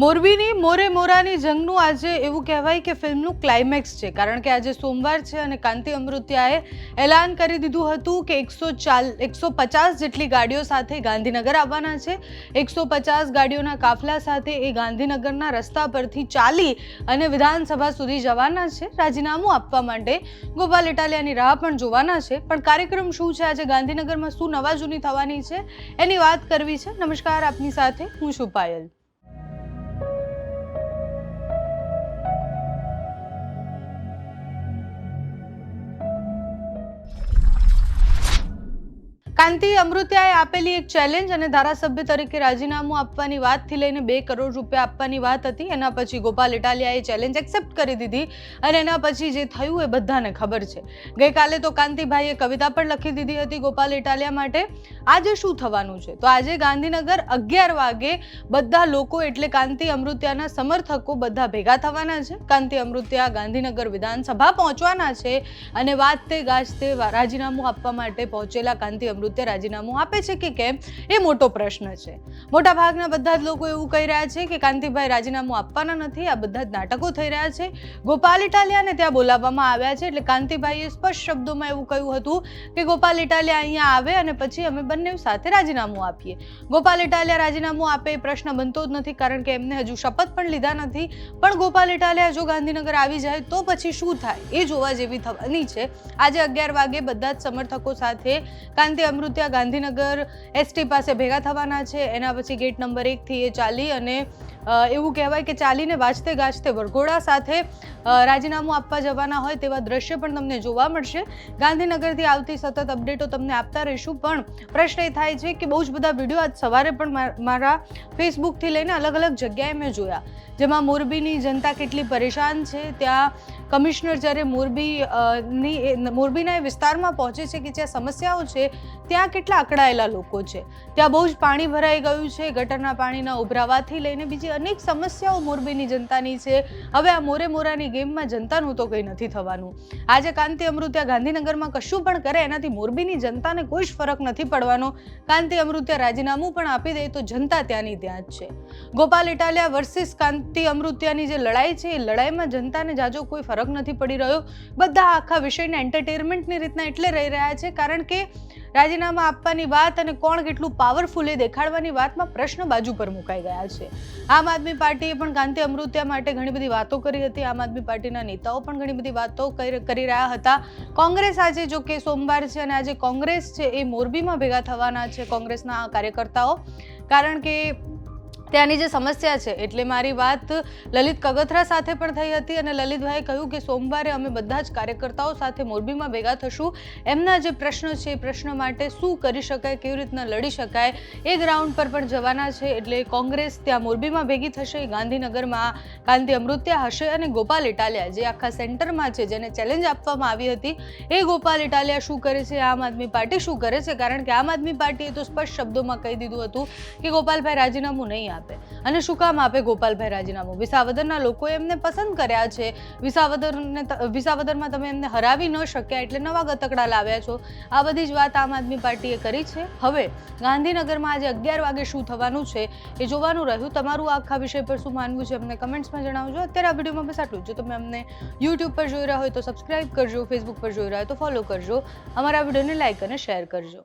મોરબીની મોરે મોરાની જંગનું આજે એવું કહેવાય કે ફિલ્મનું ક્લાઇમેક્સ છે, કારણ કે આજે સોમવાર છે અને કાંતિ અમૃતિયાએ એલાન કરી દીધું હતું કે 150 જેટલી ગાડીઓ સાથે ગાંધીનગર આવવાના છે। 150 ગાડીઓના કાફલા સાથે એ ગાંધીનગરના રસ્તા પરથી ચાલી અને વિધાનસભા સુધી જવાના છે। રાજીનામું આપવા માટે ગોપાલ ઇટાલિયાની રાહ પણ જોવાના છે, પણ કાર્યક્રમ શું છે, આજે ગાંધીનગરમાં શું નવાજૂની થવાની છે એની વાત કરવી છે। નમસ્કાર, આપની સાથે હું છું પાયલ। કાંતિ અમૃતિયાએ આપેલી એક ચેલેન્જ અને ધારાસભ્ય તરીકે રાજીનામું આપવાની વાતથી લઈને 2 કરોડ રૂપિયા આપવાની વાત હતી। એના પછી ગોપાલ ઇટાલિયાએ ચેલેન્જ એક્સેપ્ટ કરી દીધી અને એના પછી જે થયું એ બધાને ખબર છે। ગઈકાલે તો કાંતિભાઈએ કવિતા પણ લખી દીધી હતી ગોપાલ ઇટાલિયા માટે। આજે શું થવાનું છે, તો આજે ગાંધીનગર 11 વાગે બધા લોકો એટલે કાંતિ અમૃતિયાના સમર્થકો બધા ભેગા થવાના છે। કાંતિ અમૃતિયા ગાંધીનગર વિધાનસભા પહોંચવાના છે અને વાજતે ગાજતે રાજીનામું આપવા માટે પહોંચેલા કાંતિ અમૃતિયા રાજીનામું આપે છે કે કેમ એ મોટો પ્રશ્ન છે। મોટા ભાગના બધા જ લોકો એવું કહી રહ્યા છે કે કાંતિભાઈ રાજીનામું આપવાના નથી, આ બધા જ નાટકો થઈ રહ્યા છે। ગોપાલ ઇટાલિયાને ત્યાં બોલાવવામાં આવ્યા છે, એટલે કાંતિભાઈએ સ્પષ્ટ શબ્દોમાં એવું કહ્યું હતું કે ગોપાલ ઇટાલિયા અહીંયા આવે અને પછી અમે બંને સાથે રાજીનામું આપીએ। ગોપાલ ઇટાલિયા રાજીનામું આપે એ પ્રશ્ન બનતો જ નથી, કારણ કે એમને હજુ શપથ પણ લીધા નથી। પણ ગોપાલ ઇટાલિયા જો ગાંધીનગર આવી જાય તો પછી શું થાય એ જોવા જેવી થવાની છે। આજે 11 વાગે બધા જ સમર્થકો સાથે કાંતિ અમૃતિયા ગાંધીનગર એસટી પાસે ભેગા થવાના છે। એના પછી ગેટ નંબર 1 થી એ ચાલી અને એવું કહેવાય કે ચાલીને વાજતે ગાજતે વરઘોડા સાથે રાજીનામું આપવા જવાના હોય તેવા દ્રશ્ય પણ તમને જોવા મળશે। ગાંધીનગરથી આવતી સતત અપડેટો તમને આપતા રહીશું, પણ પ્રશ્ન એ થાય છે કે બહુ જ બધા વિડીયો આજ સવારે પણ મારા ફેસબુકથી લઈને અલગ અલગ જગ્યાએ મેં જોયા, જેમાં મોરબીની જનતા કેટલી પરેશાન છે। ત્યાં કમિશનર જ્યારે મોરબીના એ વિસ્તારમાં પહોંચે છે કે જ્યાં સમસ્યાઓ છે ત્યાં કેટલા અકળાયેલા લોકો છે, ત્યાં બહુ જ પાણી ભરાઈ ગયું છે, ગટરના પાણીના ઉભરાવાથી લઈને બીજી અનેક સમસ્યાઓ મોરબીની જનતાની છે। હવે આ મોરે મોરાની ગેમમાં જનતાનું તો કંઈ નથી થવાનું। આજે કાંતિ અમૃતિયા ગાંધીનગરમાં કશું પણ કરે એનાથી મોરબીની જનતાને કોઈ જ ફરક નથી પડવાનો। કાંતિ અમૃતિયા રાજીનામું પણ આપી દે તો જનતા ત્યાંની ત્યાં જ છે। ગોપાલ ઇટાલિયા વર્સિસ કાંતિ અમૃતિયાની જે લડાઈ છે એ લડાઈમાં જનતાને જાજો કોઈ ફરક નથી પડી રહ્યો। બધા આખા વિષયને એન્ટરટેનમેન્ટની રીતના એટલે રહી રહ્યા છે, કારણ કે રાજીનામા આપવાની વાત અને કોણ કેટલું પાવરફુલ એ દેખાડવાની વાતમાં પ્રશ્ન બાજુ પર મુકાઈ ગયા છે। આમ આદમી પાર્ટીએ પણ કાંતિ અમૃતિયા માટે ઘણી બધી વાતો કરી હતી। આમ આદમી પાર્ટીના નેતાઓ પણ ઘણી બધી વાતો કરી રહ્યા હતા। કોંગ્રેસ આજે જો કે સોમવાર છે અને આજે કોંગ્રેસ છે એ મોરબીમાં ભેગા થવાના છે, કોંગ્રેસના કાર્યકર્તાઓ, કારણ કે ત્યાંની જે સમસ્યા છે, એટલે મારી વાત લલિત કગથરા સાથે પણ થઈ હતી અને લલિતભાઈએ કહ્યું કે સોમવારે અમે બધા જ કાર્યકર્તાઓ સાથે મોરબીમાં ભેગા થશું, એમના જે પ્રશ્ન છે એ પ્રશ્ન માટે શું કરી શકાય, કેવી રીતના લડી શકાય એ ગ્રાઉન્ડ પર પણ જવાના છે। એટલે કોંગ્રેસ ત્યાં મોરબીમાં ભેગી થશે, ગાંધીનગરમાં કાંતિ અમૃતિયા હશે અને ગોપાલ ઇટાલિયા જે આખા સેન્ટરમાં છે, જેને ચેલેન્જ આપવામાં આવી હતી, એ ગોપાલ ઇટાલિયા શું કરે છે, આમ આદમી પાર્ટી શું કરે છે, કારણ કે આમ આદમી પાર્ટીએ તો સ્પષ્ટ શબ્દોમાં કહી દીધું હતું કે ગોપાલભાઈ રાજીનામું નહીં આપે। અને શું કામ આપે ગોપાલભાઈ રાજીનામું? વિસાવદરના લોકોએ એમને પસંદ કર્યા છે, વિસાવદરમાં તમે એમને હરાવી ન શક્યા એટલે નવા ગતકડા લાવ્યા છો। આ બધી જ વાત આમ આદમી પાર્ટીએ કરી છે। હવે ગાંધીનગરમાં આજે 11 વાગે શું થવાનું છે એ જોવાનું રહ્યું। તમારું આખા વિષય પર શું માનવું છે અમને કમેન્ટ્સમાં જણાવજો। અત્યારે આ વિડીયોમાં બસ આટલું જ। જો તમે અમને યુટ્યુબ પર જોઈ રહ્યા હોય તો સબસ્ક્રાઇબ કરજો, ફેસબુક પર જોઈ રહ્યા હોય તો ફોલો કરજો, અમારા વિડીયોને લાઇક અને શેર કરજો।